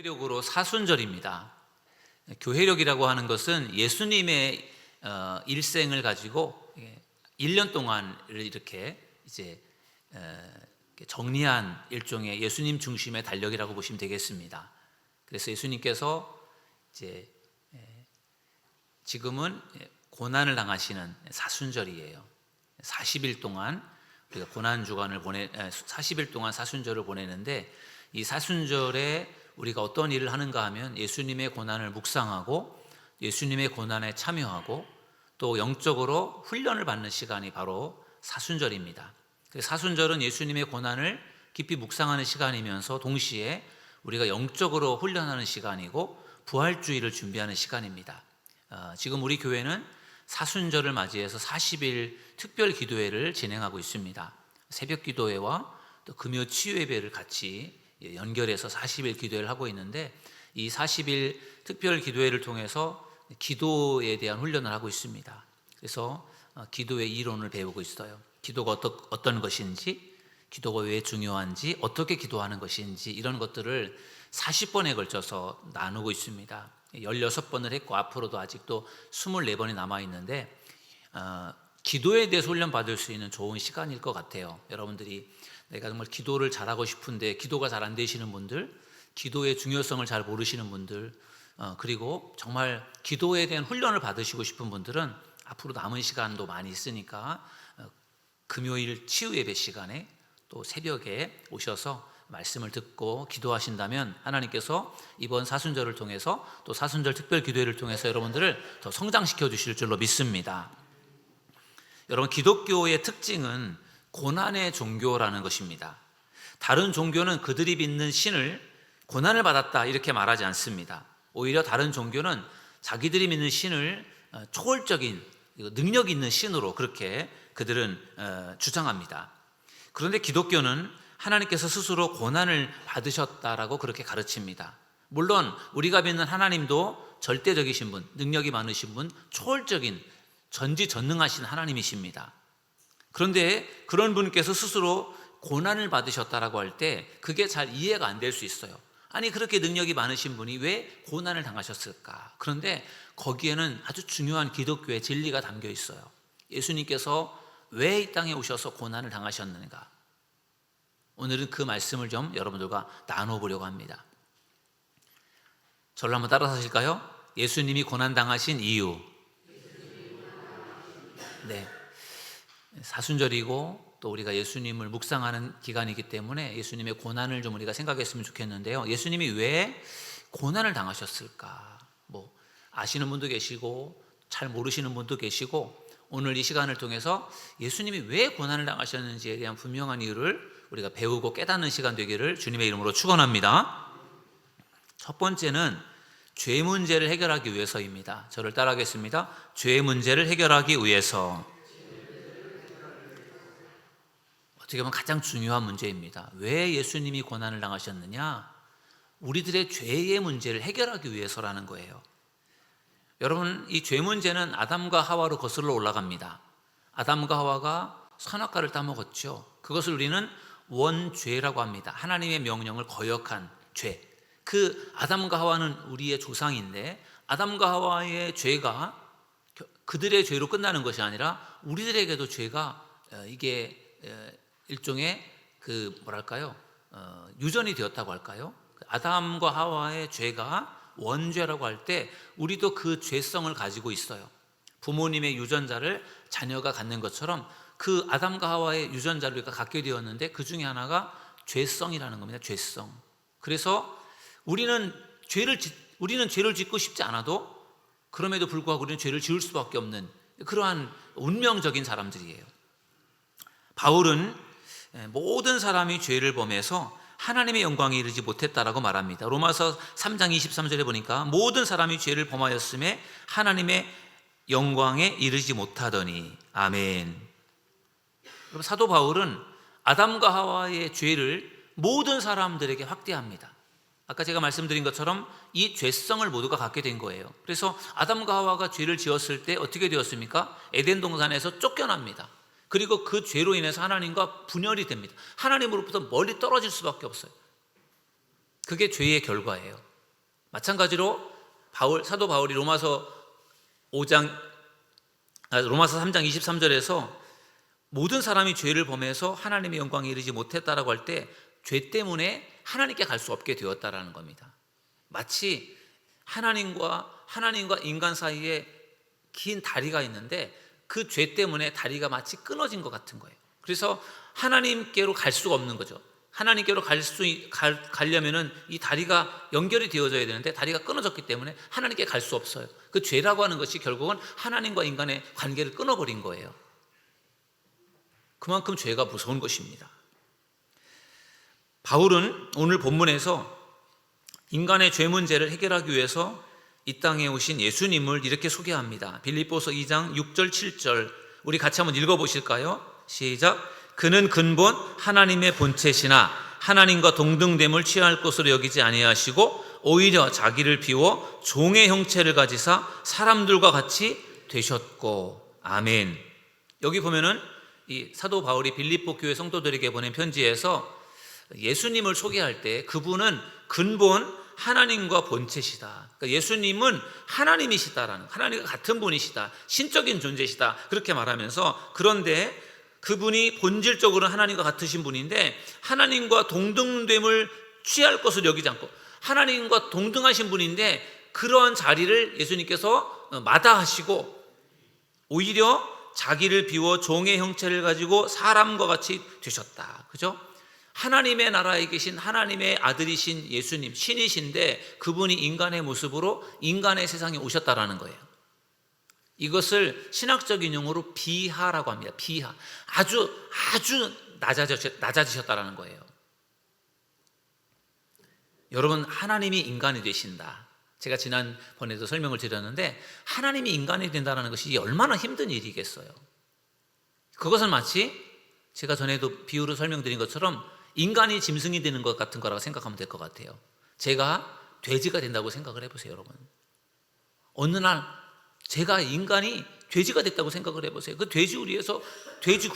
교회력으로 사순절입니다. 교회력이라고 하는 것은 예수님의 일생을 가지고 1년 동안을 이렇게 이제 정리한 일종의 예수님 중심의 달력이라고 보시면 되겠습니다. 그래서 예수님께서 이제 지금은 고난을 당하시는 사순절이에요. 40일 동안 우리가 고난 주간을 40일 동안 사순절을 보내는데, 이 사순절에 우리가 어떤 일을 하는가 하면 예수님의 고난을 묵상하고 예수님의 고난에 참여하고 또 영적으로 훈련을 받는 시간이 바로 사순절입니다. 사순절은 예수님의 고난을 깊이 묵상하는 시간이면서 동시에 우리가 영적으로 훈련하는 시간이고 부활주의를 준비하는 시간입니다. 지금 우리 교회는 사순절을 맞이해서 40일 특별 기도회를 진행하고 있습니다. 새벽 기도회와 또 금요 치유 예배를 같이 연결해서 40일 기도회를 하고 있는데, 이 40일 특별 기도회를 통해서 기도에 대한 훈련을 하고 있습니다. 그래서 기도의 이론을 배우고 있어요. 기도가 어떤 것인지, 기도가 왜 중요한지, 어떻게 기도하는 것인지, 이런 것들을 40번에 걸쳐서 나누고 있습니다. 16번을 했고 앞으로도 아직도 24번이 남아있는데 기도에 대해서 훈련받을 수 있는 좋은 시간일 것 같아요. 여러분들이 내가 정말 기도를 잘하고 싶은데 기도가 잘 안 되시는 분들, 기도의 중요성을 잘 모르시는 분들, 그리고 정말 기도에 대한 훈련을 받으시고 싶은 분들은 앞으로 남은 시간도 많이 있으니까 금요일 치유 예배 시간에 또 새벽에 오셔서 말씀을 듣고 기도하신다면 하나님께서 이번 사순절을 통해서 또 사순절 특별 기도회를 통해서 여러분들을 더 성장시켜 주실 줄로 믿습니다. 여러분, 기독교의 특징은 고난의 종교라는 것입니다. 다른 종교는 그들이 믿는 신을 고난을 받았다 이렇게 말하지 않습니다. 오히려 다른 종교는 자기들이 믿는 신을 초월적인 능력 있는 신으로 그렇게 그들은 주장합니다. 그런데 기독교는 하나님께서 스스로 고난을 받으셨다라고 그렇게 가르칩니다. 물론 우리가 믿는 하나님도 절대적이신 분, 능력이 많으신 분, 초월적인 전지전능하신 하나님이십니다. 그런데 그런 분께서 스스로 고난을 받으셨다라고 할 때 그게 잘 이해가 안 될 수 있어요. 아니, 그렇게 능력이 많으신 분이 왜 고난을 당하셨을까? 그런데 거기에는 아주 중요한 기독교의 진리가 담겨 있어요. 예수님께서 왜 이 땅에 오셔서 고난을 당하셨는가? 오늘은 그 말씀을 좀 여러분들과 나눠보려고 합니다. 저를 한번 따라서 하실까요? 예수님이 고난당하신 이유. 네, 사순절이고 또 우리가 예수님을 묵상하는 기간이기 때문에 예수님의 고난을 좀 우리가 생각했으면 좋겠는데요. 예수님이 왜 고난을 당하셨을까? 뭐 아시는 분도 계시고 잘 모르시는 분도 계시고, 오늘 이 시간을 통해서 예수님이 왜 고난을 당하셨는지에 대한 분명한 이유를 우리가 배우고 깨닫는 시간 되기를 주님의 이름으로 축원합니다. 첫 번째는 죄 문제를 해결하기 위해서입니다. 저를 따라하겠습니다. 죄 문제를 해결하기 위해서. 어떻게 보면 가장 중요한 문제입니다. 왜 예수님이 고난을 당하셨느냐? 우리들의 죄의 문제를 해결하기 위해서라는 거예요. 여러분, 이 죄 문제는 아담과 하와로 거슬러 올라갑니다. 아담과 하와가 선악과를 따먹었죠. 그것을 우리는 원죄라고 합니다. 하나님의 명령을 거역한 죄. 그 아담과 하와는 우리의 조상인데, 아담과 하와의 죄가 그들의 죄로 끝나는 것이 아니라 우리들에게도 죄가 이게 일종의 유전이 되었다고 할까요? 아담과 하와의 죄가 원죄라고 할 때 우리도 그 죄성을 가지고 있어요. 부모님의 유전자를 자녀가 갖는 것처럼 그 아담과 하와의 유전자를 우리가 갖게 되었는데 그 중에 하나가 죄성이라는 겁니다. 죄성. 그래서 우리는 죄를 짓고 싶지 않아도 그럼에도 불구하고 우리는 죄를 지을 수밖에 없는 그러한 운명적인 사람들이에요. 바울은 모든 사람이 죄를 범해서 하나님의 영광에 이르지 못했다라고 말합니다. 로마서 3장 23절에 보니까 모든 사람이 죄를 범하였음에 하나님의 영광에 이르지 못하더니. 아멘. 사도 바울은 아담과 하와의 죄를 모든 사람들에게 확대합니다. 아까 제가 말씀드린 것처럼 이 죄성을 모두가 갖게 된 거예요. 그래서 아담과 하와가 죄를 지었을 때 어떻게 되었습니까? 에덴 동산에서 쫓겨납니다. 그리고 그 죄로 인해서 하나님과 분열이 됩니다. 하나님으로부터 멀리 떨어질 수밖에 없어요. 그게 죄의 결과예요. 마찬가지로 사도 바울이 로마서 3장 23절에서 모든 사람이 죄를 범해서 하나님의 영광에 이르지 못했다라고 할 때 죄 때문에 하나님께 갈 수 없게 되었다라는 겁니다. 마치 하나님과 인간 사이에 긴 다리가 있는데 그 죄 때문에 다리가 마치 끊어진 것 같은 거예요. 그래서 하나님께로 갈 수가 없는 거죠. 하나님께로 가려면은 이 다리가 연결이 되어져야 되는데 다리가 끊어졌기 때문에 하나님께 갈 수 없어요. 그 죄라고 하는 것이 결국은 하나님과 인간의 관계를 끊어버린 거예요. 그만큼 죄가 무서운 것입니다. 바울은 오늘 본문에서 인간의 죄 문제를 해결하기 위해서 이 땅에 오신 예수님을 이렇게 소개합니다. 빌립보서 2장 6절 7절 우리 같이 한번 읽어보실까요? 시작. 그는 근본 하나님의 본체시나 하나님과 동등됨을 취할 것으로 여기지 아니하시고 오히려 자기를 비워 종의 형체를 가지사 사람들과 같이 되셨고. 아멘. 여기 보면은 이 사도 바울이 빌립보 교회 성도들에게 보낸 편지에서 예수님을 소개할 때 그분은 근본 하나님과 본체시다. 그러니까 예수님은 하나님이시다라는, 하나님과 같은 분이시다, 신적인 존재시다, 그렇게 말하면서, 그런데 그분이 본질적으로는 하나님과 같으신 분인데 하나님과 동등됨을 취할 것을 여기지 않고 하나님과 동등하신 분인데 그러한 자리를 예수님께서 마다하시고 오히려 자기를 비워 종의 형체를 가지고 사람과 같이 되셨다. 그죠? 하나님의 나라에 계신 하나님의 아들이신 예수님, 신이신데 그분이 인간의 모습으로 인간의 세상에 오셨다라는 거예요. 이것을 신학적인 용어로 비하라고 합니다. 비하. 아주 낮아지셨다라는 거예요. 여러분, 하나님이 인간이 되신다. 제가 지난번에도 설명을 드렸는데 하나님이 인간이 된다는 것이 얼마나 힘든 일이겠어요. 그것은 마치 제가 전에도 비유로 설명드린 것처럼 인간이 짐승이 되는 것 같은 거라고 생각하면 될 것 같아요. 제가 돼지가 된다고 생각을 해보세요, 여러분. 어느 날 제가 인간이 돼지가 됐다고 생각을 해보세요. 그 돼지우리에서 돼지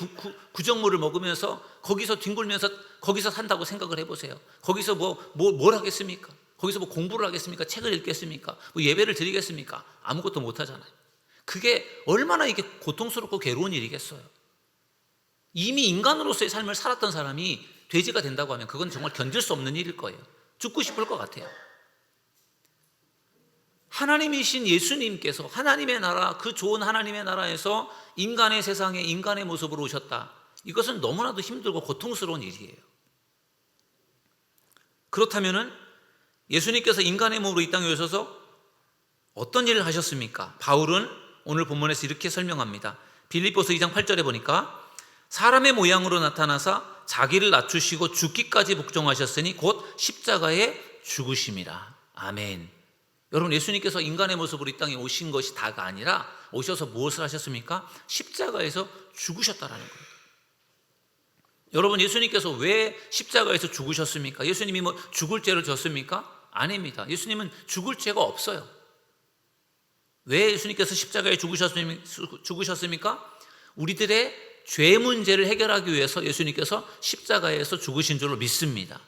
구정물을 먹으면서 거기서 뒹굴면서 거기서 산다고 생각을 해보세요. 거기서 뭘 하겠습니까? 거기서 공부를 하겠습니까? 책을 읽겠습니까? 예배를 드리겠습니까? 아무것도 못 하잖아요. 그게 얼마나 이게 고통스럽고 괴로운 일이겠어요. 이미 인간으로서의 삶을 살았던 사람이 돼지가 된다고 하면 그건 정말 견딜 수 없는 일일 거예요. 죽고 싶을 것 같아요. 하나님이신 예수님께서 하나님의 나라, 그 좋은 하나님의 나라에서 인간의 세상에 인간의 모습으로 오셨다. 이것은 너무나도 힘들고 고통스러운 일이에요. 그렇다면은 예수님께서 인간의 몸으로 이 땅에 오셔서 어떤 일을 하셨습니까? 바울은 오늘 본문에서 이렇게 설명합니다. 빌립보서 2장 8절에 보니까 사람의 모양으로 나타나사 자기를 낮추시고 죽기까지 복종하셨으니 곧 십자가에 죽으심이라. 아멘. 여러분, 예수님께서 인간의 모습으로 이 땅에 오신 것이 다가 아니라 오셔서 무엇을 하셨습니까? 십자가에서 죽으셨다라는 거예요. 여러분, 예수님께서 왜 십자가에서 죽으셨습니까? 예수님이 죽을 죄를 졌습니까? 아닙니다. 예수님은 죽을 죄가 없어요. 왜 예수님께서 십자가에 죽으셨습니까? 우리들의 죄 문제를 해결하기 위해서 예수님께서 십자가에서 죽으신 줄로 믿습니다.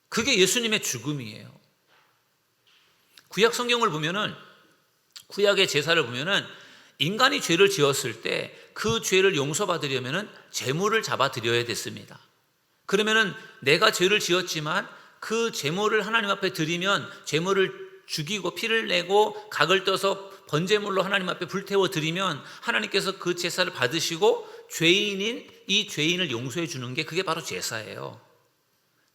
그게 예수님의 죽음이에요. 구약 성경을 보면은, 구약의 제사를 보면은 인간이 죄를 지었을 때 그 죄를 용서받으려면은 제물을 잡아 드려야 됐습니다. 그러면은 내가 죄를 지었지만 그 제물을 하나님 앞에 드리면 제물을 죽이고 피를 내고 각을 떠서 번제물로 하나님 앞에 불태워 드리면 하나님께서 그 제사를 받으시고 죄인인 이 죄인을 용서해 주는 게 그게 바로 제사예요.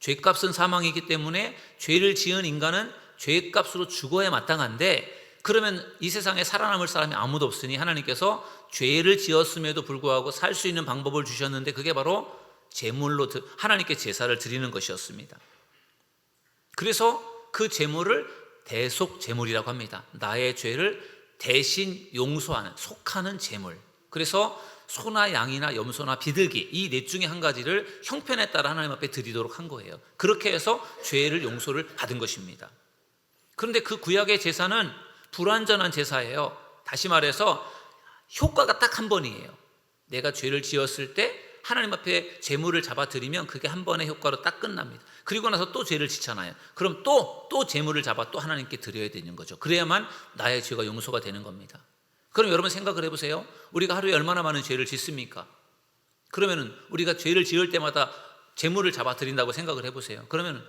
죄값은 사망이기 때문에 죄를 지은 인간은 죄값으로 죽어야 마땅한데, 그러면 이 세상에 살아남을 사람이 아무도 없으니 하나님께서 죄를 지었음에도 불구하고 살 수 있는 방법을 주셨는데 그게 바로 제물로 하나님께 제사를 드리는 것이었습니다. 그래서 그 제물을 대속 제물이라고 합니다. 나의 죄를 대신 용서하는, 속하는 제물. 그래서 소나 양이나 염소나 비둘기, 이 넷 중에 한 가지를 형편에 따라 하나님 앞에 드리도록 한 거예요. 그렇게 해서 죄를 용서를 받은 것입니다. 그런데 그 구약의 제사는 불완전한 제사예요. 다시 말해서 효과가 딱 한 번이에요. 내가 죄를 지었을 때 하나님 앞에 제물을 잡아드리면 그게 한 번의 효과로 딱 끝납니다. 그리고 나서 또 죄를 지잖아요. 그럼 또 제물을 잡아 또 하나님께 드려야 되는 거죠. 그래야만 나의 죄가 용서가 되는 겁니다. 그럼 여러분 생각을 해보세요. 우리가 하루에 얼마나 많은 죄를 짓습니까? 그러면 우리가 죄를 지을 때마다 제물을 잡아드린다고 생각을 해보세요. 그러면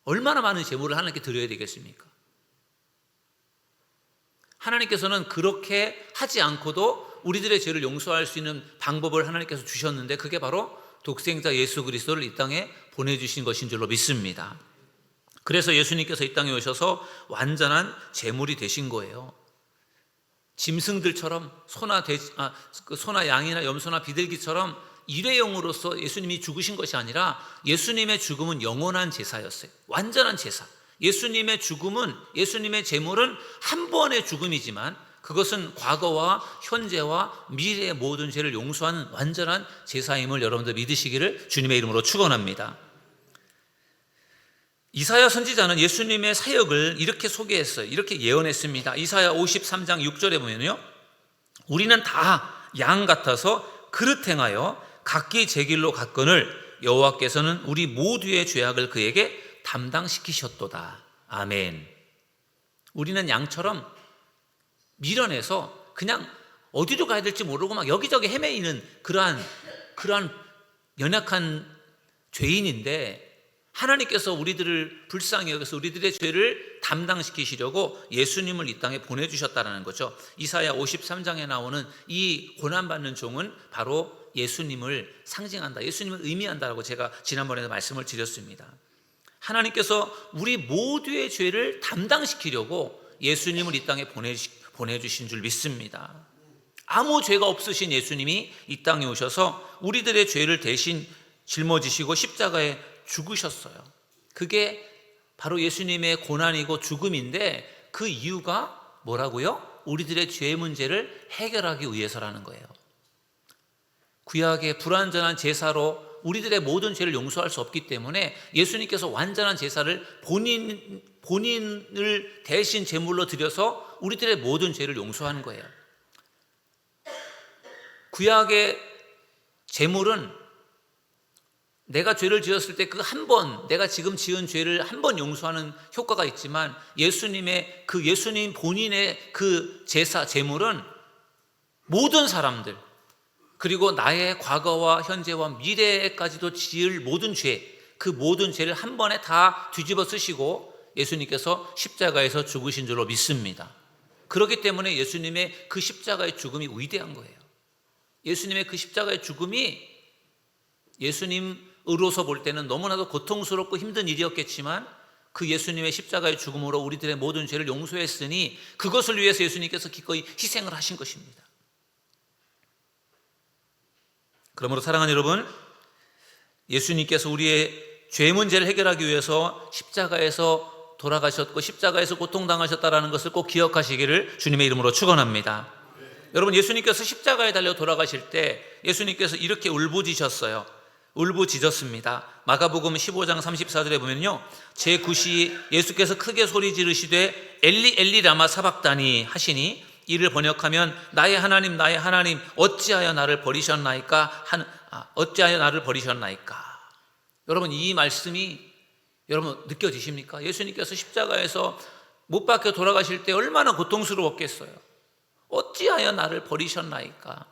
얼마나 많은 제물을 하나님께 드려야 되겠습니까? 하나님께서는 그렇게 하지 않고도 우리들의 죄를 용서할 수 있는 방법을 하나님께서 주셨는데, 그게 바로 독생자 예수 그리스도를 이 땅에 보내주신 것인 줄로 믿습니다. 그래서 예수님께서 이 땅에 오셔서 완전한 제물이 되신 거예요. 짐승들처럼 소나 양이나 염소나 비둘기처럼 일회용으로서 예수님이 죽으신 것이 아니라 예수님의 죽음은 영원한 제사였어요. 완전한 제사. 예수님의 죽음은, 예수님의 제물은 한 번의 죽음이지만 그것은 과거와 현재와 미래의 모든 죄를 용서하는 완전한 제사임을 여러분들 믿으시기를 주님의 이름으로 축원합니다. 이사야 선지자는 예수님의 사역을 이렇게 소개했어요. 이렇게 예언했습니다. 이사야 53장 6절에 보면요, 우리는 다 양 같아서 그릇 행하여 각기 제 길로 갔거늘 여호와께서는 우리 모두의 죄악을 그에게 담당시키셨도다. 아멘. 우리는 양처럼 밀어내서 그냥 어디로 가야 될지 모르고 막 여기저기 헤매이는 그러한 연약한 죄인인데, 하나님께서 우리들을 불쌍히 여겨서 우리들의 죄를 담당시키시려고 예수님을 이 땅에 보내주셨다는 거죠. 이사야 53장에 나오는 이 고난받는 종은 바로 예수님을 상징한다, 예수님을 의미한다라고 제가 지난번에도 말씀을 드렸습니다. 하나님께서 우리 모두의 죄를 담당시키려고 예수님을 이 땅에 보내주신 줄 믿습니다. 아무 죄가 없으신 예수님이 이 땅에 오셔서 우리들의 죄를 대신 짊어지시고 십자가에 죽으셨어요. 그게 바로 예수님의 고난이고 죽음인데, 그 이유가 뭐라고요? 우리들의 죄 문제를 해결하기 위해서라는 거예요. 구약의 불완전한 제사로 우리들의 모든 죄를 용서할 수 없기 때문에 예수님께서 완전한 제사를 본인을 대신 제물로 드려서 우리들의 모든 죄를 용서하는 거예요. 구약의 제물은 내가 죄를 지었을 때 그 한 번, 내가 지금 지은 죄를 한 번 용서하는 효과가 있지만, 예수님 본인의 그 제사, 제물은 모든 사람들, 그리고 나의 과거와 현재와 미래까지도 지을 모든 죄, 그 모든 죄를 한 번에 다 뒤집어 쓰시고 예수님께서 십자가에서 죽으신 줄로 믿습니다. 그렇기 때문에 예수님의 그 십자가의 죽음이 위대한 거예요. 예수님의 그 십자가의 죽음이 예수님으로서 볼 때는 너무나도 고통스럽고 힘든 일이었겠지만, 그 예수님의 십자가의 죽음으로 우리들의 모든 죄를 용서했으니 그것을 위해서 예수님께서 기꺼이 희생을 하신 것입니다. 그러므로 사랑하는 여러분, 예수님께서 우리의 죄 문제를 해결하기 위해서 십자가에서 돌아가셨고 십자가에서 고통당하셨다는 것을 꼭 기억하시기를 주님의 이름으로 축원합니다. 여러분, 예수님께서 십자가에 달려 돌아가실 때 예수님께서 이렇게 울부짖으셨어요. 울부짖었습니다. 마가복음 15장 34절에 보면요, 제9시 예수께서 크게 소리 지르시되 엘리 엘리 라마 사박다니 하시니, 이를 번역하면 나의 하나님 나의 하나님 어찌하여 나를 버리셨나이까. 여러분, 이 말씀이 여러분 느껴지십니까? 예수님께서 십자가에서 못 박혀 돌아가실 때 얼마나 고통스러웠겠어요. 어찌하여 나를 버리셨나이까.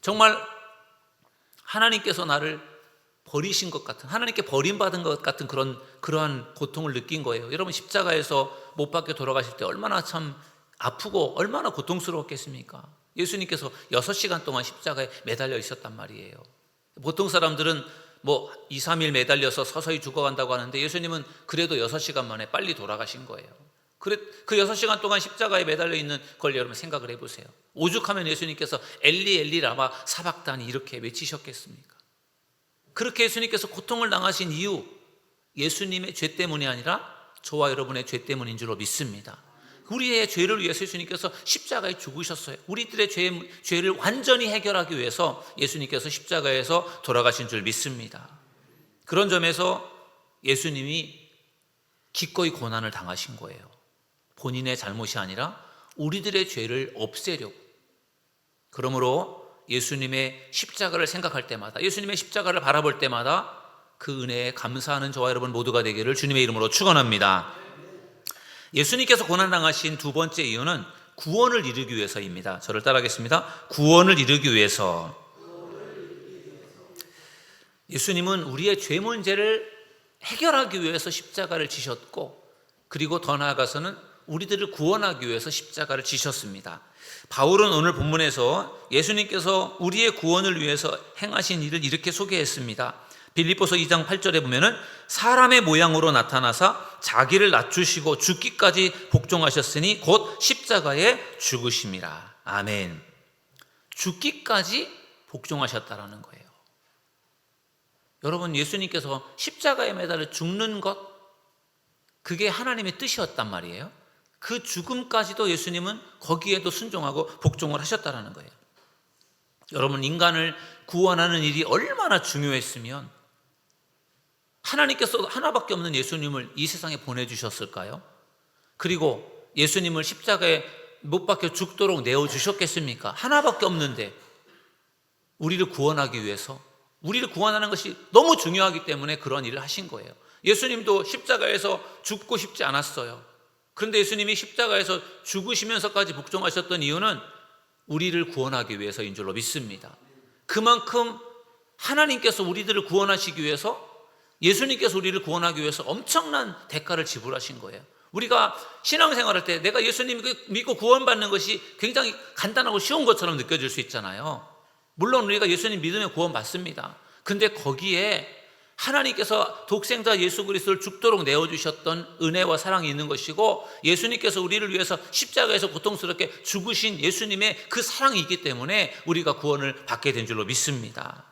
정말 하나님께서 나를 버리신 것 같은, 하나님께 버림받은 것 같은 그러한 고통을 느낀 거예요. 여러분, 십자가에서 못 박혀 돌아가실 때 얼마나 참 아프고 얼마나 고통스러웠겠습니까? 예수님께서 6시간 동안 십자가에 매달려 있었단 말이에요. 보통 사람들은 2, 3일 매달려서 서서히 죽어간다고 하는데, 예수님은 그래도 6시간 만에 빨리 돌아가신 거예요. 그 6시간 동안 십자가에 매달려 있는 걸 여러분 생각을 해보세요. 오죽하면 예수님께서 엘리 엘리 라마 사박다니 이렇게 외치셨겠습니까? 그렇게 예수님께서 고통을 당하신 이유, 예수님의 죄 때문이 아니라 저와 여러분의 죄 때문인 줄로 믿습니다. 우리의 죄를 위해서 예수님께서 십자가에 죽으셨어요. 우리들의 죄를 완전히 해결하기 위해서 예수님께서 십자가에서 돌아가신 줄 믿습니다. 그런 점에서 예수님이 기꺼이 고난을 당하신 거예요. 본인의 잘못이 아니라 우리들의 죄를 없애려고. 그러므로 예수님의 십자가를 생각할 때마다, 예수님의 십자가를 바라볼 때마다 그 은혜에 감사하는 저와 여러분 모두가 되기를 주님의 이름으로 축원합니다. 예수님께서 고난당하신 두 번째 이유는 구원을 이루기 위해서입니다. 저를 따라하겠습니다. 구원을 이루기 위해서. 예수님은 우리의 죄 문제를 해결하기 위해서 십자가를 지셨고, 그리고 더 나아가서는 우리들을 구원하기 위해서 십자가를 지셨습니다. 바울은 오늘 본문에서 예수님께서 우리의 구원을 위해서 행하신 일을 이렇게 소개했습니다. 빌립보서 2장 8절에 보면은 사람의 모양으로 나타나사 자기를 낮추시고 죽기까지 복종하셨으니 곧 십자가에 죽으심이라. 아멘. 죽기까지 복종하셨다라는 거예요. 여러분, 예수님께서 십자가에 매달려 죽는 것, 그게 하나님의 뜻이었단 말이에요. 그 죽음까지도 예수님은 거기에도 순종하고 복종을 하셨다라는 거예요. 여러분, 인간을 구원하는 일이 얼마나 중요했으면 하나님께서 하나밖에 없는 예수님을 이 세상에 보내주셨을까요? 그리고 예수님을 십자가에 못 박혀 죽도록 내어주셨겠습니까? 하나밖에 없는데 우리를 구원하기 위해서, 우리를 구원하는 것이 너무 중요하기 때문에 그런 일을 하신 거예요. 예수님도 십자가에서 죽고 싶지 않았어요. 그런데 예수님이 십자가에서 죽으시면서까지 복종하셨던 이유는 우리를 구원하기 위해서인 줄로 믿습니다. 그만큼 하나님께서 우리들을 구원하시기 위해서, 예수님께서 우리를 구원하기 위해서 엄청난 대가를 지불하신 거예요. 우리가 신앙생활할 때 내가 예수님 믿고 구원받는 것이 굉장히 간단하고 쉬운 것처럼 느껴질 수 있잖아요. 물론 우리가 예수님 믿으면 구원받습니다. 근데 거기에 하나님께서 독생자 예수 그리스도를 죽도록 내어주셨던 은혜와 사랑이 있는 것이고, 예수님께서 우리를 위해서 십자가에서 고통스럽게 죽으신 예수님의 그 사랑이 있기 때문에 우리가 구원을 받게 된 줄로 믿습니다.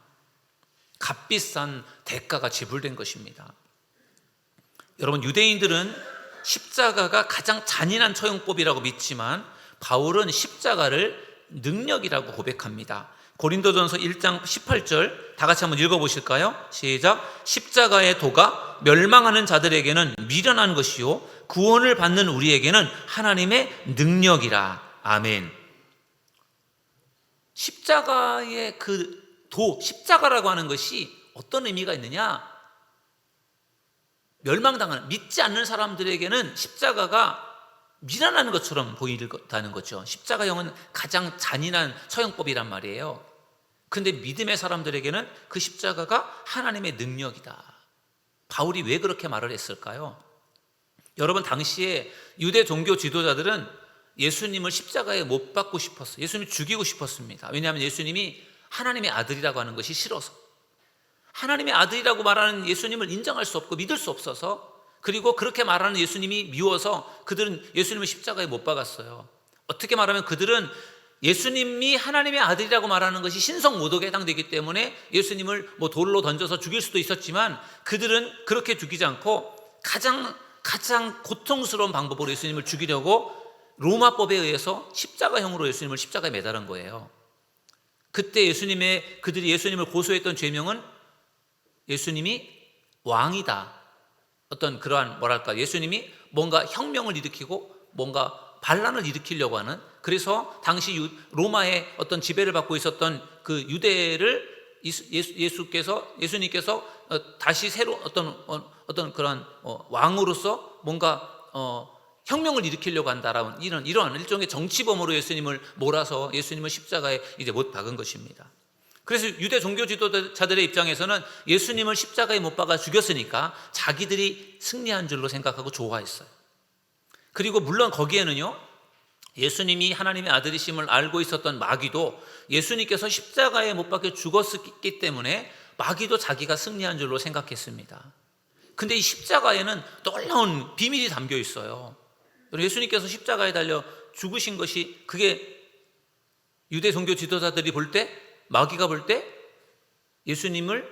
값비싼 대가가 지불된 것입니다. 여러분, 유대인들은 십자가가 가장 잔인한 처형법이라고 믿지만 바울은 십자가를 능력이라고 고백합니다. 고린도전서 1장 18절 다 같이 한번 읽어보실까요? 시작. 십자가의 도가 멸망하는 자들에게는 미련한 것이요 구원을 받는 우리에게는 하나님의 능력이라. 아멘. 십자가의 그 도, 십자가라고 하는 것이 어떤 의미가 있느냐? 멸망당하는, 믿지 않는 사람들에게는 십자가가 미련한 것처럼 보인다는 거죠. 십자가형은 가장 잔인한 처형법이란 말이에요. 근데 믿음의 사람들에게는 그 십자가가 하나님의 능력이다. 바울이 왜 그렇게 말을 했을까요? 여러분, 당시에 유대 종교 지도자들은 예수님을 십자가에 못 박고 싶었어요. 예수님을 죽이고 싶었습니다. 왜냐하면 예수님이 하나님의 아들이라고 하는 것이 싫어서, 하나님의 아들이라고 말하는 예수님을 인정할 수 없고 믿을 수 없어서, 그리고 그렇게 말하는 예수님이 미워서 그들은 예수님을 십자가에 못 박았어요. 어떻게 말하면 그들은 예수님이 하나님의 아들이라고 말하는 것이 신성모독에 해당되기 때문에 예수님을 뭐 돌로 던져서 죽일 수도 있었지만, 그들은 그렇게 죽이지 않고 가장 고통스러운 방법으로 예수님을 죽이려고 로마법에 의해서 십자가형으로 예수님을 십자가에 매달은 거예요. 그때 그들이 예수님을 고소했던 죄명은 예수님이 왕이다. 어떤 그러한 예수님이 뭔가 혁명을 일으키고 뭔가 반란을 일으키려고 하는, 그래서 당시 로마의 어떤 지배를 받고 있었던 그 유대를 예수님께서 다시 새로 어떤 그런 왕으로서 뭔가 혁명을 일으키려고 한다라는 이런 일종의 정치범으로 예수님을 몰아서 예수님을 십자가에 이제 못 박은 것입니다. 그래서 유대 종교 지도자들의 입장에서는 예수님을 십자가에 못 박아 죽였으니까 자기들이 승리한 줄로 생각하고 좋아했어요. 그리고 물론 거기에는요, 예수님이 하나님의 아들이심을 알고 있었던 마귀도 예수님께서 십자가에 못 박혀 죽었기 때문에 마귀도 자기가 승리한 줄로 생각했습니다. 근데 이 십자가에는 놀라운 비밀이 담겨 있어요. 예수님께서 십자가에 달려 죽으신 것이, 그게 유대 종교 지도자들이 볼 때, 마귀가 볼 때 예수님이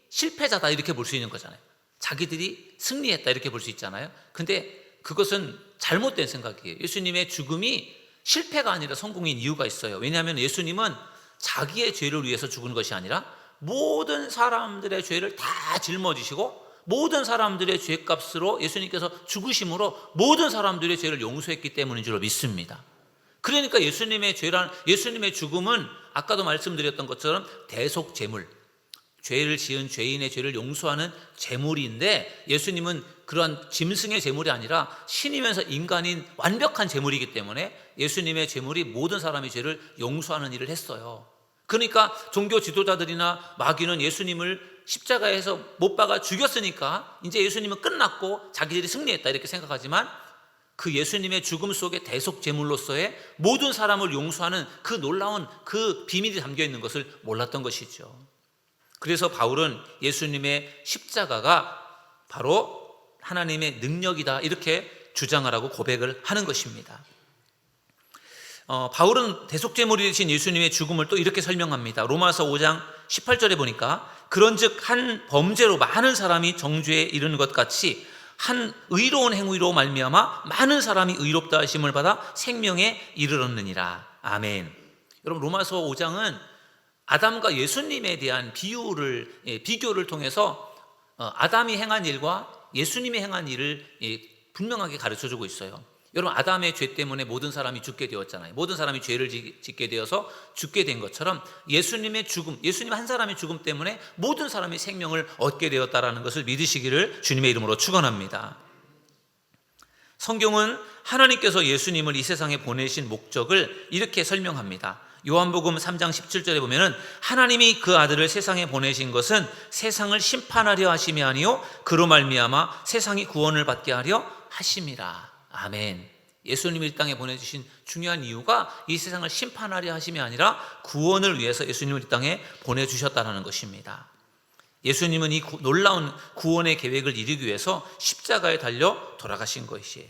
실패자다 이렇게 볼 수 있는 거잖아요. 자기들이 승리했다 이렇게 볼 수 있잖아요. 근데 그것은 잘못된 생각이에요. 예수님의 죽음이 실패가 아니라 성공인 이유가 있어요. 왜냐하면 예수님은 자기의 죄를 위해서 죽은 것이 아니라 모든 사람들의 죄를 다 짊어지시고 모든 사람들의 죄값으로 예수님께서 죽으심으로 모든 사람들의 죄를 용서했기 때문인 줄로 믿습니다. 그러니까 예수님의 죽음은 아까도 말씀드렸던 것처럼 대속제물, 죄를 지은 죄인의 죄를 용서하는 제물인데, 예수님은 그러한 짐승의 제물이 아니라 신이면서 인간인 완벽한 제물이기 때문에 예수님의 제물이 모든 사람의 죄를 용서하는 일을 했어요. 그러니까 종교 지도자들이나 마귀는 예수님을 십자가에서 못 박아 죽였으니까 이제 예수님은 끝났고 자기들이 승리했다 이렇게 생각하지만, 그 예수님의 죽음 속에 대속 제물로서의 모든 사람을 용서하는 그 놀라운 그 비밀이 담겨 있는 것을 몰랐던 것이죠. 그래서 바울은 예수님의 십자가가 바로 하나님의 능력이다 이렇게 주장하라고 고백을 하는 것입니다. 바울은 대속제물이 되신 예수님의 죽음을 또 이렇게 설명합니다. 로마서 5장 18절에 보니까, 그런즉 한 범죄로 많은 사람이 정죄에 이르는 것 같이 한 의로운 행위로 말미암아 많은 사람이 의롭다 하심을 받아 생명에 이르렀느니라. 아멘. 여러분, 로마서 5장은 아담과 예수님에 대한 비교를 통해서 아담이 행한 일과 예수님이 행한 일을 분명하게 가르쳐주고 있어요. 여러분, 아담의 죄 때문에 모든 사람이 죽게 되었잖아요. 모든 사람이 죄를 짓게 되어서 죽게 된 것처럼 예수님의 죽음, 예수님 한 사람의 죽음 때문에 모든 사람이 생명을 얻게 되었다라는 것을 믿으시기를 주님의 이름으로 축원합니다. 성경은 하나님께서 예수님을 이 세상에 보내신 목적을 이렇게 설명합니다. 요한복음 3장 17절에 보면은, 하나님이 그 아들을 세상에 보내신 것은 세상을 심판하려 하심이 아니요 그로 말미암아 세상이 구원을 받게 하려 하심이라. 아멘. 예수님을 이 땅에 보내주신 중요한 이유가 이 세상을 심판하려 하심이 아니라 구원을 위해서 예수님을 이 땅에 보내주셨다는 것입니다. 예수님은 이 놀라운 구원의 계획을 이루기 위해서 십자가에 달려 돌아가신 것이에요.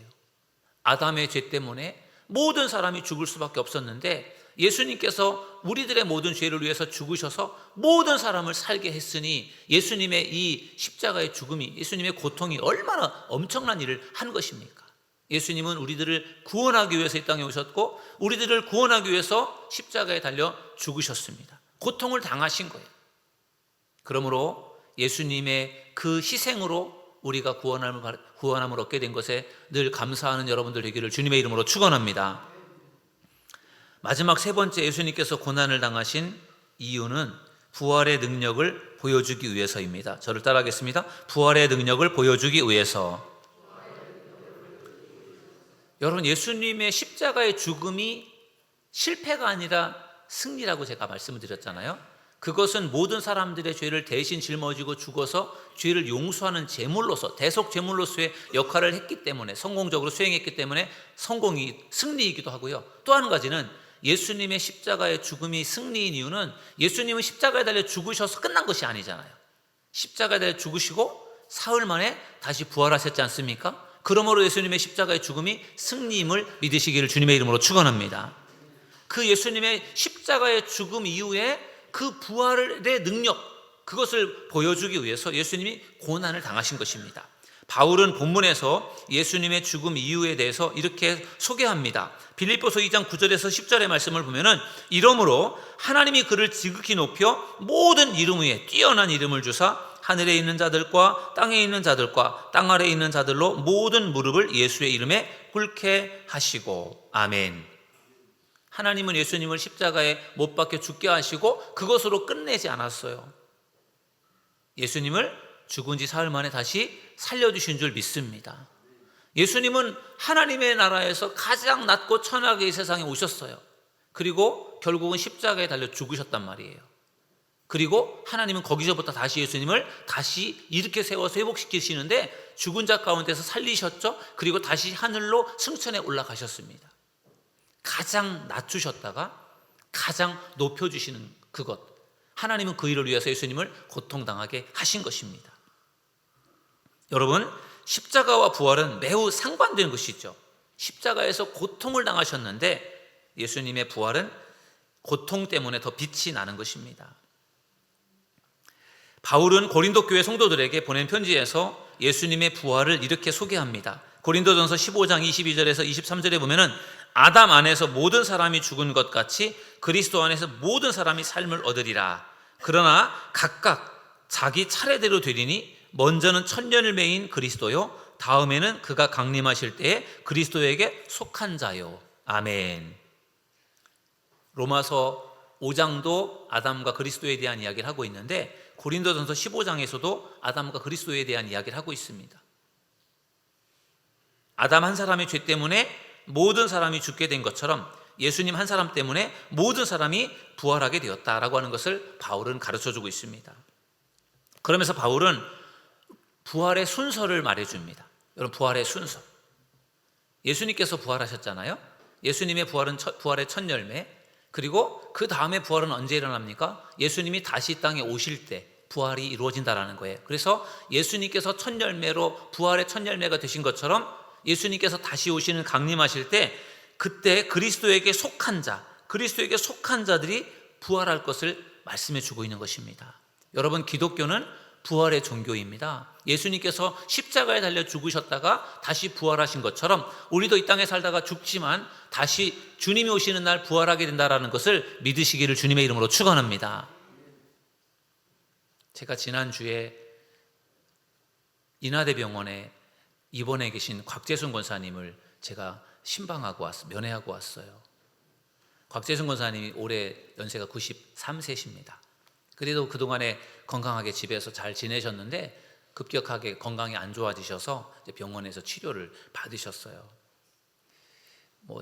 아담의 죄 때문에 모든 사람이 죽을 수밖에 없었는데, 예수님께서 우리들의 모든 죄를 위해서 죽으셔서 모든 사람을 살게 했으니, 예수님의 이 십자가의 죽음이, 예수님의 고통이 얼마나 엄청난 일을 한 것입니까? 예수님은 우리들을 구원하기 위해서 이 땅에 오셨고, 우리들을 구원하기 위해서 십자가에 달려 죽으셨습니다. 고통을 당하신 거예요. 그러므로 예수님의 그 희생으로 우리가 구원함을 얻게 된 것에 늘 감사하는 여러분들 되기를 주님의 이름으로 축원합니다. 마지막 세 번째, 예수님께서 고난을 당하신 이유는 부활의 능력을 보여주기 위해서입니다. 저를 따라하겠습니다. 부활의 능력을 보여주기 위해서. 여러분, 예수님의 십자가의 죽음이 실패가 아니라 승리라고 제가 말씀을 드렸잖아요. 그것은 모든 사람들의 죄를 대신 짊어지고 죽어서 죄를 용서하는 제물로서, 대속 제물로서의 역할을 했기 때문에, 성공적으로 수행했기 때문에 승리이기도 하고요. 또 한 가지는 예수님의 십자가의 죽음이 승리인 이유는, 예수님은 십자가에 달려 죽으셔서 끝난 것이 아니잖아요. 십자가에 달려 죽으시고 사흘 만에 다시 부활하셨지 않습니까? 그러므로 예수님의 십자가의 죽음이 승리임을 믿으시기를 주님의 이름으로 축원합니다. 그 예수님의 십자가의 죽음 이후에 그 부활의 능력, 그것을 보여주기 위해서 예수님이 고난을 당하신 것입니다. 바울은 본문에서 예수님의 죽음 이유에 대해서 이렇게 소개합니다. 빌립보서 2장 9절에서 10절의 말씀을 보면은, 이러므로 하나님이 그를 지극히 높여 모든 이름 위에 뛰어난 이름을 주사 하늘에 있는 자들과 땅에 있는 자들과 땅 아래에 있는 자들로 모든 무릎을 예수의 이름에 꿇게 하시고. 아멘. 하나님은 예수님을 십자가에 못 박혀 죽게 하시고 그것으로 끝내지 않았어요. 예수님을 죽은 지 사흘 만에 다시 살려주신 줄 믿습니다. 예수님은 하나님의 나라에서 가장 낮고 천하게 이 세상에 오셨어요. 그리고 결국은 십자가에 달려 죽으셨단 말이에요. 그리고 하나님은 거기서부터 다시 예수님을 다시 이렇게 세워서 회복시키시는데, 죽은 자 가운데서 살리셨죠. 그리고 다시 하늘로 승천해 올라가셨습니다. 가장 낮추셨다가 가장 높여주시는 그것, 하나님은 그 일을 위해서 예수님을 고통당하게 하신 것입니다. 여러분, 십자가와 부활은 매우 상반되는 것이죠. 십자가에서 고통을 당하셨는데 예수님의 부활은 고통 때문에 더 빛이 나는 것입니다. 바울은 고린도 교회 성도들에게 보낸 편지에서 예수님의 부활을 이렇게 소개합니다. 고린도전서 15장 22절에서 23절에 보면은, 아담 안에서 모든 사람이 죽은 것 같이 그리스도 안에서 모든 사람이 삶을 얻으리라. 그러나 각각 자기 차례대로 되리니, 먼저는 천년을 매인 그리스도요, 다음에는 그가 강림하실 때에 그리스도에게 속한 자요. 아멘. 로마서 5장도 아담과 그리스도에 대한 이야기를 하고 있는데 고린도전서 15장에서도 아담과 그리스도에 대한 이야기를 하고 있습니다. 아담 한 사람의 죄 때문에 모든 사람이 죽게 된 것처럼 예수님 한 사람 때문에 모든 사람이 부활하게 되었다라고 하는 것을 바울은 가르쳐주고 있습니다. 그러면서 바울은 부활의 순서를 말해줍니다. 여러분, 부활의 순서. 예수님께서 부활하셨잖아요. 예수님의 부활은 부활의 첫 열매. 그리고 그 다음에 부활은 언제 일어납니까? 예수님이 다시 땅에 오실 때 부활이 이루어진다라는 거예요. 그래서 예수님께서 첫 열매로 부활의 첫 열매가 되신 것처럼 예수님께서 다시 오시는 강림하실 때 그때 그리스도에게 속한 자, 그리스도에게 속한 자들이 부활할 것을 말씀해 주고 있는 것입니다. 여러분, 기독교는 부활의 종교입니다. 예수님께서 십자가에 달려 죽으셨다가 다시 부활하신 것처럼 우리도 이 땅에 살다가 죽지만 다시 주님이 오시는 날 부활하게 된다는 것을 믿으시기를 주님의 이름으로 축원합니다. 제가 지난주에 인하대병원에 입원해 계신 곽재순 권사님을 제가 면회하고 왔어요. 곽재순 권사님이 올해 연세가 93세십니다. 그래도 그동안에 건강하게 집에서 잘 지내셨는데 급격하게 건강이 안 좋아지셔서 병원에서 치료를 받으셨어요.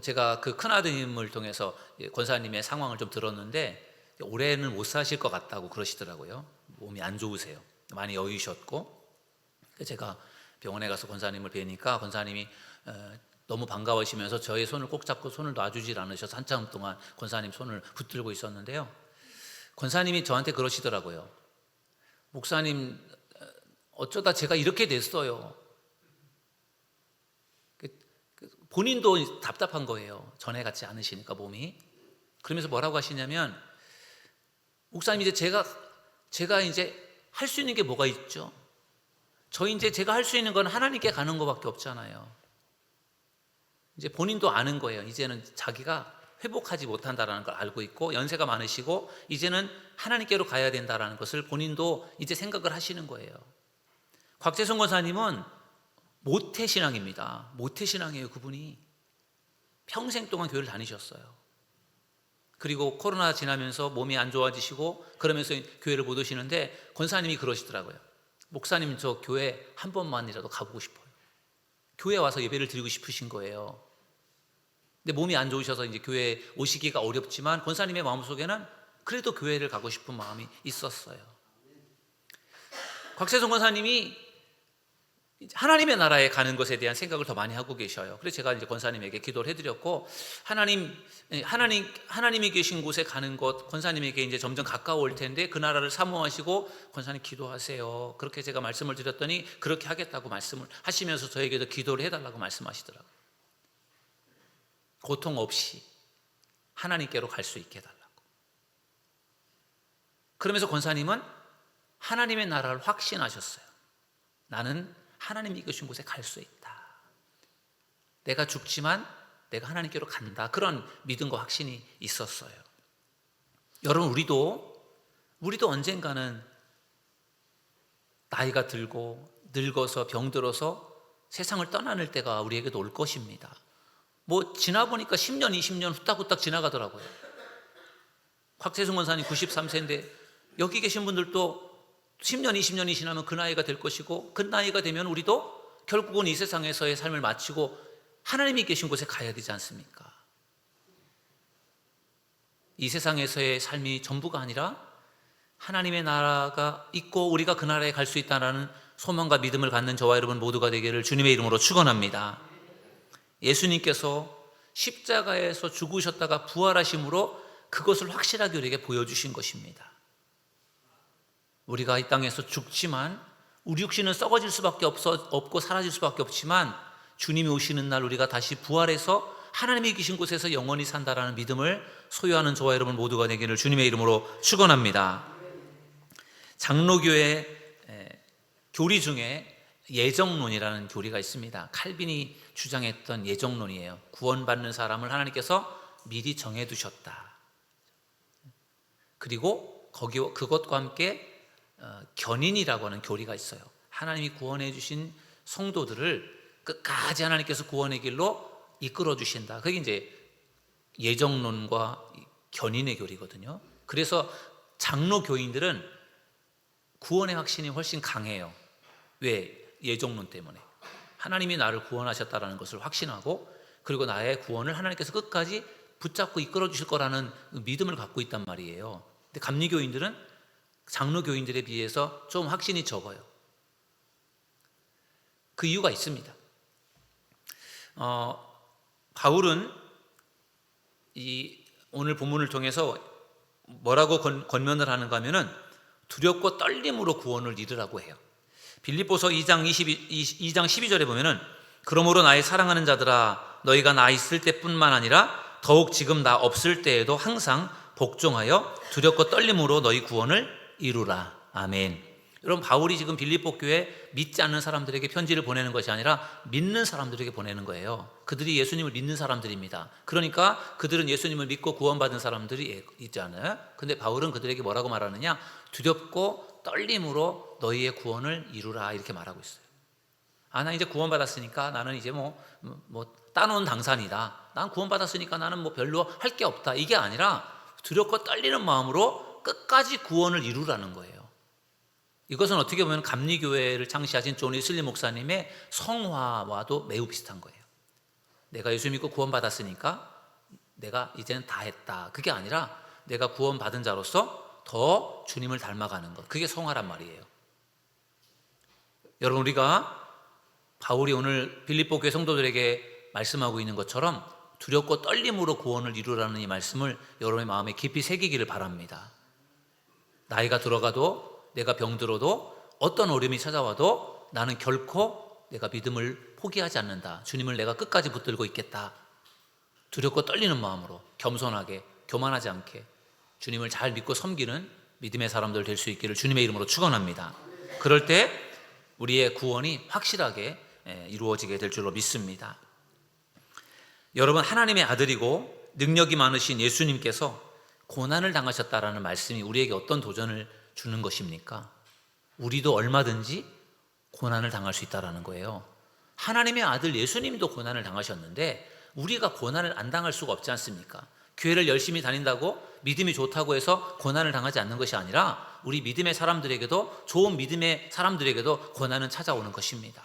제가 그 큰아드님을 통해서 권사님의 상황을 좀 들었는데 올해는 못 사실 것 같다고 그러시더라고요. 몸이 안 좋으세요. 많이 여유셨고. 제가 병원에 가서 권사님을 뵈니까 권사님이 너무 반가워하시면서 저의 손을 꼭 잡고 손을 놔주질 않으셔서 한참 동안 권사님 손을 붙들고 있었는데요. 권사님이 저한테 그러시더라고요. 목사님, 어쩌다 제가 이렇게 됐어요. 본인도 답답한 거예요. 전에 같지 않으시니까 몸이. 그러면서 뭐라고 하시냐면, 목사님, 이제 제가 이제 할 수 있는 게 뭐가 있죠? 이제 제가 할 수 있는 건 하나님께 가는 것밖에 없잖아요. 이제 본인도 아는 거예요. 이제는 자기가 회복하지 못한다는 걸 알고 있고 연세가 많으시고 이제는 하나님께로 가야 된다는 것을 본인도 이제 생각을 하시는 거예요. 곽재성 권사님은 모태신앙입니다. 모태신앙이에요. 그분이 평생 동안 교회를 다니셨어요. 그리고 코로나 지나면서 몸이 안 좋아지시고 그러면서 교회를 못 오시는데 권사님이 그러시더라고요. 목사님, 저 교회 한 번만이라도 가보고 싶어요. 교회 와서 예배를 드리고 싶으신 거예요. 근데 몸이 안 좋으셔서 이제 교회에 오시기가 어렵지만 권사님의 마음속에는 그래도 교회를 가고 싶은 마음이 있었어요. 곽세성 권사님이 하나님의 나라에 가는 것에 대한 생각을 더 많이 하고 계셔요. 그래서 제가 이제 권사님에게 기도를 해드렸고, 하나님이 계신 곳에 가는 것, 권사님에게 이제 점점 가까워올 텐데 그 나라를 사모하시고 권사님 기도하세요. 그렇게 제가 말씀을 드렸더니 그렇게 하겠다고 말씀을 하시면서 저에게도 기도를 해달라고 말씀하시더라고요. 고통 없이 하나님께로 갈 수 있게 해달라고. 그러면서 권사님은 하나님의 나라를 확신하셨어요. 나는 하나님이 계신 곳에 갈 수 있다. 내가 죽지만 내가 하나님께로 간다. 그런 믿음과 확신이 있었어요. 여러분, 우리도 언젠가는 나이가 들고 늙어서 병들어서 세상을 떠나는 때가 우리에게도 올 것입니다. 지나보니까 10년, 20년 후딱후딱 지나가더라고요. 곽재승 권사님 93세인데 여기 계신 분들도 10년, 20년이 지나면 그 나이가 될 것이고 그 나이가 되면 우리도 결국은 이 세상에서의 삶을 마치고 하나님이 계신 곳에 가야 되지 않습니까? 이 세상에서의 삶이 전부가 아니라 하나님의 나라가 있고 우리가 그 나라에 갈 수 있다는 소망과 믿음을 갖는 저와 여러분 모두가 되기를 주님의 이름으로 축원합니다. 예수님께서 십자가에서 죽으셨다가 부활하심으로 그것을 확실하게 우리에게 보여주신 것입니다. 우리가 이 땅에서 죽지만 우리 육신은 썩어질 수밖에 없고 사라질 수밖에 없지만 주님이 오시는 날 우리가 다시 부활해서 하나님이 계신 곳에서 영원히 산다라는 믿음을 소유하는 저와 여러분 모두가 되기를 주님의 이름으로 축원합니다. 장로교의 교리 중에 예정론이라는 교리가 있습니다. 칼빈이 주장했던 예정론이에요. 구원받는 사람을 하나님께서 미리 정해두셨다. 그리고 그것과 함께 견인이라고 하는 교리가 있어요. 하나님이 구원해 주신 성도들을 끝까지 하나님께서 구원의 길로 이끌어 주신다. 그게 이제 예정론과 견인의 교리거든요. 그래서 장로 교인들은 구원의 확신이 훨씬 강해요. 왜? 예정론 때문에. 하나님이 나를 구원하셨다는 것을 확신하고, 그리고 나의 구원을 하나님께서 끝까지 붙잡고 이끌어 주실 거라는 믿음을 갖고 있단 말이에요. 근데 감리교인들은 장로교인들에 비해서 좀 확신이 적어요. 그 이유가 있습니다. 바울은 오늘 본문을 통해서 뭐라고 권면을 하는가 하면은 두렵고 떨림으로 구원을 이루라고 해요. 빌립보서 2장 12절에 보면은 그러므로 나의 사랑하는 자들아 너희가 나 있을 때뿐만 아니라 더욱 지금 나 없을 때에도 항상 복종하여 두렵고 떨림으로 너희 구원을 이루라. 아멘. 여러분, 바울이 지금 빌립보 교회 믿지 않는 사람들에게 편지를 보내는 것이 아니라 믿는 사람들에게 보내는 거예요. 그들이 예수님을 믿는 사람들입니다. 그러니까 그들은 예수님을 믿고 구원받은 사람들이 있잖아요. 근데 바울은 그들에게 뭐라고 말하느냐? 두렵고 떨림으로 너희의 구원을 이루라, 이렇게 말하고 있어요. 나 이제 구원받았으니까 나는 이제 뭐 따놓은 당산이다. 난 구원받았으니까 나는 뭐 별로 할 게 없다. 이게 아니라 두렵고 떨리는 마음으로 끝까지 구원을 이루라는 거예요. 이것은 어떻게 보면 감리교회를 창시하신 존 웨슬리 목사님의 성화와도 매우 비슷한 거예요. 내가 예수 믿고 구원받았으니까 내가 이제는 다 했다. 그게 아니라 내가 구원받은 자로서 더 주님을 닮아가는 것. 그게 성화란 말이에요. 여러분, 우리가 바울이 오늘 빌립보 교회 성도들에게 말씀하고 있는 것처럼 두렵고 떨림으로 구원을 이루라는 이 말씀을 여러분의 마음에 깊이 새기기를 바랍니다. 나이가 들어가도, 내가 병들어도, 어떤 어려움이 찾아와도 나는 결코 내가 믿음을 포기하지 않는다. 주님을 내가 끝까지 붙들고 있겠다. 두렵고 떨리는 마음으로 겸손하게, 교만하지 않게 주님을 잘 믿고 섬기는 믿음의 사람들 될 수 있기를 주님의 이름으로 축원합니다. 그럴 때 우리의 구원이 확실하게 이루어지게 될 줄로 믿습니다. 여러분, 하나님의 아들이고 능력이 많으신 예수님께서 고난을 당하셨다라는 말씀이 우리에게 어떤 도전을 주는 것입니까? 우리도 얼마든지 고난을 당할 수 있다는 거예요. 하나님의 아들 예수님도 고난을 당하셨는데 우리가 고난을 안 당할 수가 없지 않습니까? 교회를 열심히 다닌다고 믿음이 좋다고 해서 고난을 당하지 않는 것이 아니라 우리 믿음의 사람들에게도, 좋은 믿음의 사람들에게도 고난은 찾아오는 것입니다.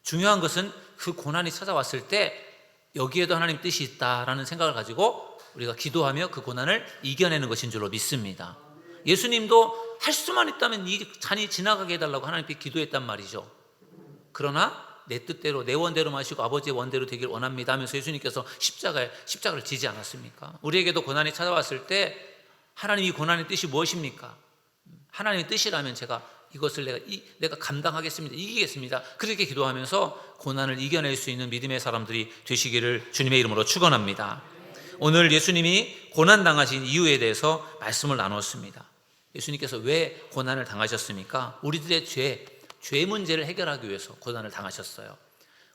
중요한 것은 그 고난이 찾아왔을 때 여기에도 하나님 뜻이 있다라는 생각을 가지고 우리가 기도하며 그 고난을 이겨내는 것인 줄로 믿습니다. 예수님도 할 수만 있다면 이 잔이 지나가게 해달라고 하나님께 기도했단 말이죠. 그러나 내 뜻대로, 내 원대로 마시고 아버지의 원대로 되길 원합니다 하면서 예수님께서 십자가를 지지 않았습니까? 우리에게도 고난이 찾아왔을 때 하나님이 고난의 뜻이 무엇입니까? 하나님의 뜻이라면 제가 이것을 내가 감당하겠습니다. 이기겠습니다. 그렇게 기도하면서 고난을 이겨낼 수 있는 믿음의 사람들이 되시기를 주님의 이름으로 축원합니다. 오늘 예수님이 고난당하신 이유에 대해서 말씀을 나눴습니다. 예수님께서 왜 고난을 당하셨습니까? 우리들의 죄 문제를 해결하기 위해서 고난을 당하셨어요.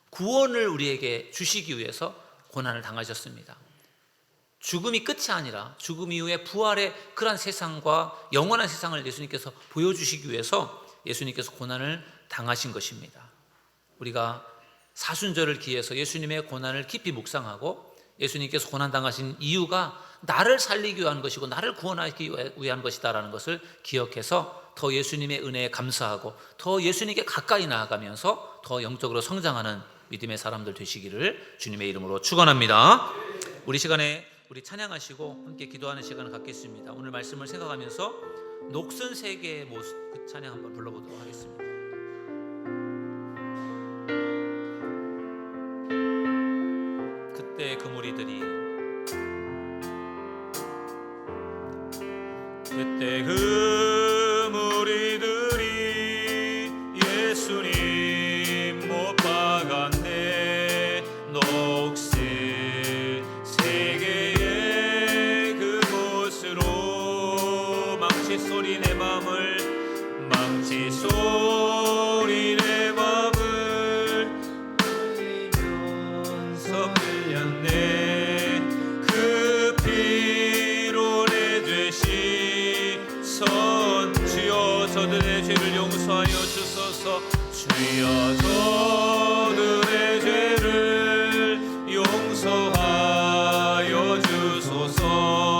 구원을 우리에게 주시기 위해서 고난을 당하셨습니다. 죽음이 끝이 아니라 죽음 이후에 부활의 그러한 세상과 영원한 세상을 예수님께서 보여주시기 위해서 예수님께서 고난을 당하신 것입니다. 우리가 사순절을 기해서 예수님의 고난을 깊이 묵상하고 예수님께서 고난당하신 이유가 나를 살리기 위한 것이고 나를 구원하기 위한 것이다라는 것을 기억해서 더 예수님의 은혜에 감사하고 더 예수님께 가까이 나아가면서 더 영적으로 성장하는 믿음의 사람들 되시기를 주님의 이름으로 축원합니다. 우리 시간에 우리 찬양하시고 함께 기도하는 시간을 갖겠습니다. 오늘 말씀을 생각하면서 녹슨 세계의 모습, 그 찬양 한번 불러보도록 하겠습니다. 그때 그 무리들이 예수님 못 박았네. 녹슨 세계의 그곳으로 망치 소리 내 맘을 흘리면서 끌렸네. 그 피로 내 죄 씻어 주여 저들의 죄를 용서하여 주소서. 주여 저들의 죄를 용서하여 주소서.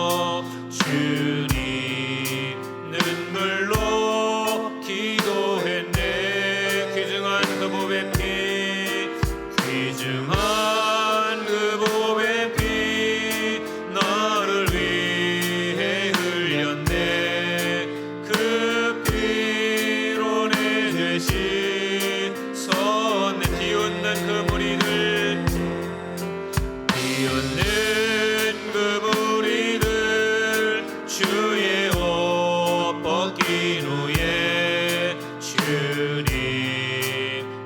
귀한 그 무리들, 비웃는 그 무리들, 주의 옷 벗긴 후에 주님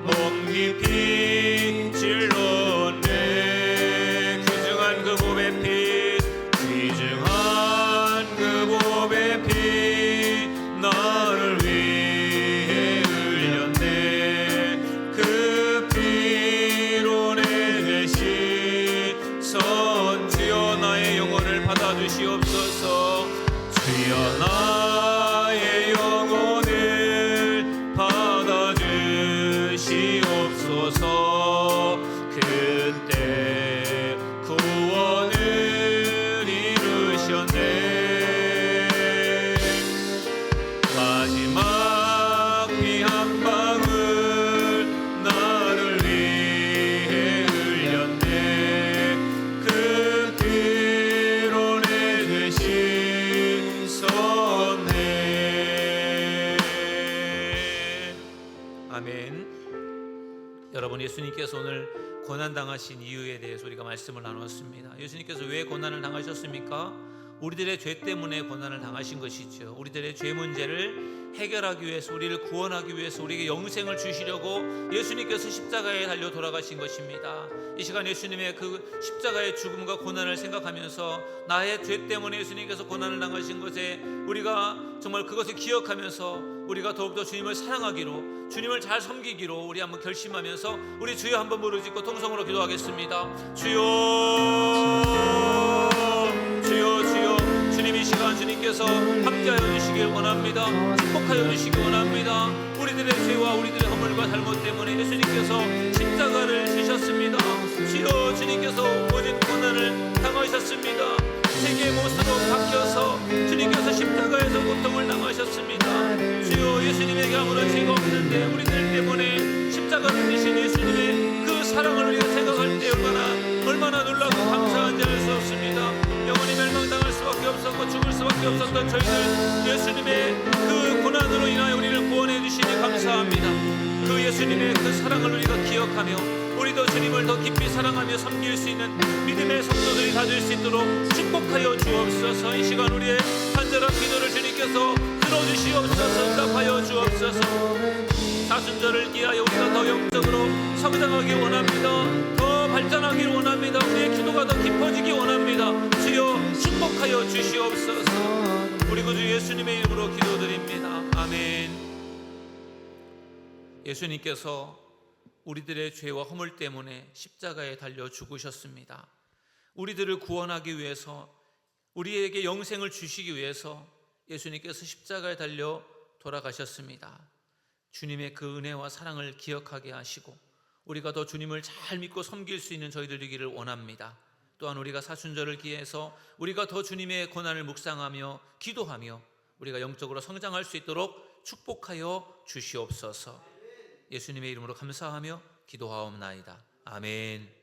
몸 깊이 찔렀네. 귀중한 그 보배 피, 귀중한 그 보배 피, 나를 위해 흘렸네. 그 피로 내 대신 선, 주여 나의 영혼을 받아주시옵소서. 주여 나의 영혼을 받아주시옵소서. 그때 구원을 이루셨네. 마지막 피 한 방울 나를 위해 흘렸네. 그 피로 내 대신 섰네. 아멘. 여러분, 예수님께서 오늘 고난당하신 이유에 대해서 우리가 말씀을 나눴습니다. 예수님께서 왜 고난을 당하셨습니까? 우리들의 죄 때문에 고난을 당하신 것이죠. 우리들의 죄 문제를 해결하기 위해서, 우리를 구원하기 위해서, 우리에게 영생을 주시려고 예수님께서 십자가에 달려 돌아가신 것입니다. 이 시간 예수님의 그 십자가의 죽음과 고난을 생각하면서 나의 죄 때문에 예수님께서 고난을 당하신 것에 우리가 정말 그것을 기억하면서 우리가 더욱더 주님을 사랑하기로, 주님을 잘 섬기기로 우리 한번 결심하면서 우리 주여 한번 부르짖고 통성으로 기도하겠습니다. 주여, 주여, 주여. 주님, 이 시간 주님께서 함께하여 주시길 원합니다. 축복하여 주시기 원합니다. 우리들의 죄와 우리들의 허물과 잘못 때문에 예수님께서 십자가를 지셨습니다. 주여, 주님께서 모진 고난을 당하셨습니다. 세계의 모습으로 바뀌어서 주님께서 십자가에서 고통을 당하셨습니다. 주여, 예수님에게 아무런 죄가 없는데 우리들 때문에 십자가를 지신 예수님의 그 사랑을 우리가 생각할 때 얼마나 놀라고 감사한지 알 수 없습니다. 영원히 멸망당할 수밖에 없었고 죽을 수밖에 없었던 저희들, 예수님의 그 고난으로 인하여 우리를 구원해 주시니 감사합니다. 그 예수님의 그 사랑을 우리가 기억하며 우리도 주님을 더 깊이 사랑하며 섬길 수 있는 믿음의 성도들이 다 될 수 있도록 축복하여 주옵소서. 이 시간 우리의 간절한 기도를 주님께서 들어주시옵소서. 응답하여 주옵소서. 사순절을 기하여 우리가 더 영적으로 성장하기 원합니다. 더 발전하기를 원합니다. 우리의 기도가 더 깊어지기 원합니다. 주여, 축복하여 주시옵소서. 우리 구주 예수님의 이름으로 기도드립니다. 아멘. 예수님께서 우리들의 죄와 허물 때문에 십자가에 달려 죽으셨습니다. 우리들을 구원하기 위해서, 우리에게 영생을 주시기 위해서 예수님께서 십자가에 달려 돌아가셨습니다. 주님의 그 은혜와 사랑을 기억하게 하시고 우리가 더 주님을 잘 믿고 섬길 수 있는 저희들 되기를 원합니다. 또한 우리가 사순절을 기해서 우리가 더 주님의 고난을 묵상하며 기도하며 우리가 영적으로 성장할 수 있도록 축복하여 주시옵소서. 예수님의 이름으로 감사하며 기도하옵나이다. 아멘.